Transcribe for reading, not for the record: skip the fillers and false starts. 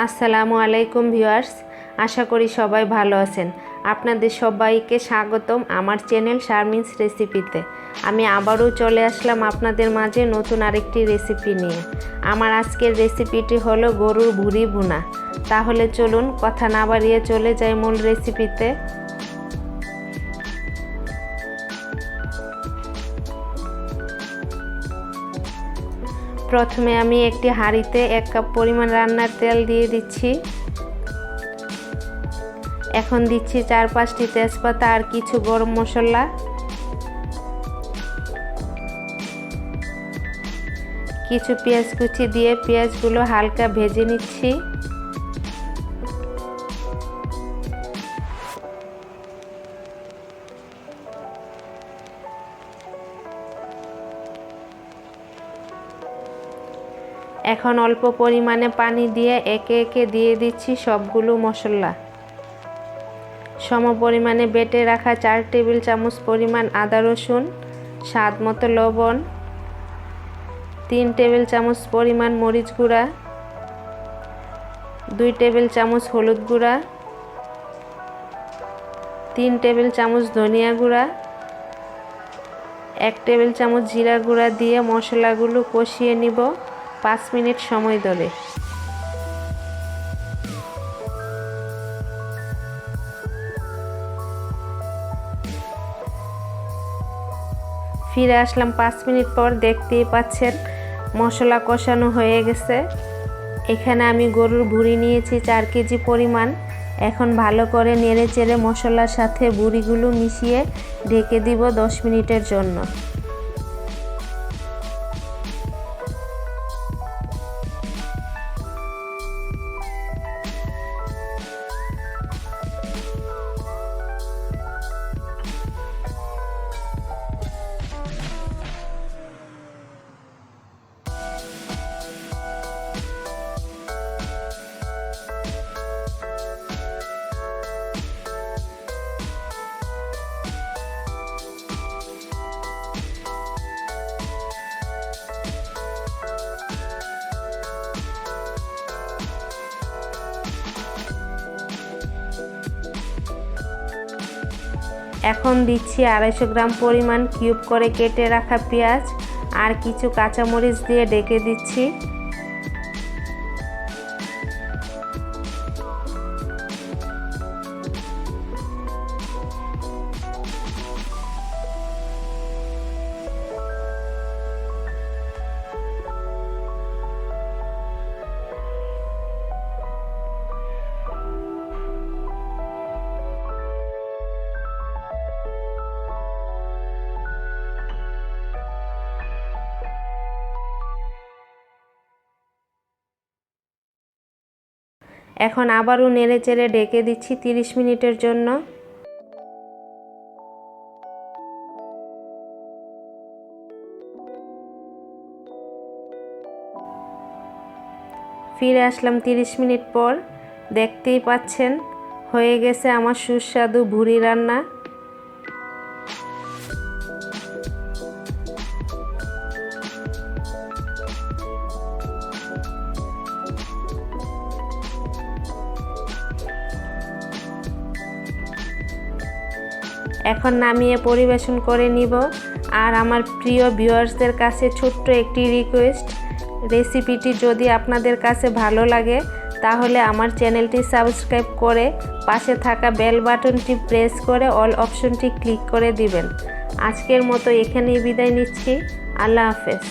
আসসালামু আলাইকুম ভিউয়ার্স, আশা করি সবাই ভালো আছেন। আপনাদের সবাইকে স্বাগতম আমার চ্যানেল শারমিনস রেসিপিতে। আমি আবারও চলে আসলাম আপনাদের মাঝে নতুন আরেকটি রেসিপি নিয়ে। আমার আজকের রেসিপিটি হলো গরুর ভুঁড়ি ভুনা। তাহলে চলুন কথা না বাড়িয়ে চলে যাই মূল রেসিপিতে। প্রথমে আমি একটি হাঁড়িতে 1 কাপ পরিমাণ রান্নার তেল দিয়ে দিচ্ছি। এখন দিচ্ছি 4-5টি তেজপাতা আর কিছু গরম মশলা। কিছু পেঁয়াজ কুচি দিয়ে পেঁয়াজগুলো হালকা ভেজে নিচ্ছি। এখন অল্প পরিমাণে পানি দিয়ে একে একে দিয়ে দিচ্ছি সবগুলো মশলা। সম পরিমাণে বেটে রাখা 4 টেবিল চামচ পরিমাণ আদা রসুন, স্বাদ মতো লবণ, 3 টেবিল চামচ পরিমাণ মরিচ গুঁড়া, 2 টেবিল চামচ হলুদ গুঁড়া, 3 টেবিল চামচ ধনিয়া গুঁড়া, 1 টেবিল চামচ জিরা গুঁড়া দিয়ে মশলাগুলো কষিয়ে নিব 5 মিনিট সময় ধরে। ফিরে আসলাম 5 মিনিট পর। দেখতেই পাচ্ছেন মশলা কষানো হয়ে গেছে। এখানে আমি গরুর ভুঁড়ি নিয়েছি 4 কেজি পরিমাণ। এখন ভালো করে নেড়ে চেড়ে মশলার সাথে ভুঁড়িগুলো মিশিয়ে ঢেকে দিব 10 মিনিটের জন্য। এখন দিচ্ছি 250 গ্রাম পরিমাণ কিউব করে কেটে রাখা পেঁয়াজ আর কিছু কাঁচামরিচ দিয়ে ঢেকে দিচ্ছি। এখন আবারও নেড়ে চেড়ে ঢেকে দিচ্ছি 30 মিনিটের জন্য। ফিরে আসলাম 30 মিনিট পর। দেখতেই পাচ্ছেন হয়ে গেছে আমার সুস্বাদু ভুঁড়ি রান্না। এখন নামিয়ে পরিবেশন করে নিব। আর আমার প্রিয় ভিউয়ার্সদের কাছে ছোট্ট একটি রিকোয়েস্ট, রেসিপিটি যদি আপনাদের কাছে ভালো লাগে তাহলে আমার চ্যানেলটি সাবস্ক্রাইব করে পাশে থাকা বেল বাটনটি প্রেস করে অল অপশনটি ক্লিক করে দিবেন। আজকের মতো এখানেই বিদায় নিচ্ছি। আল্লাহ হাফেজ।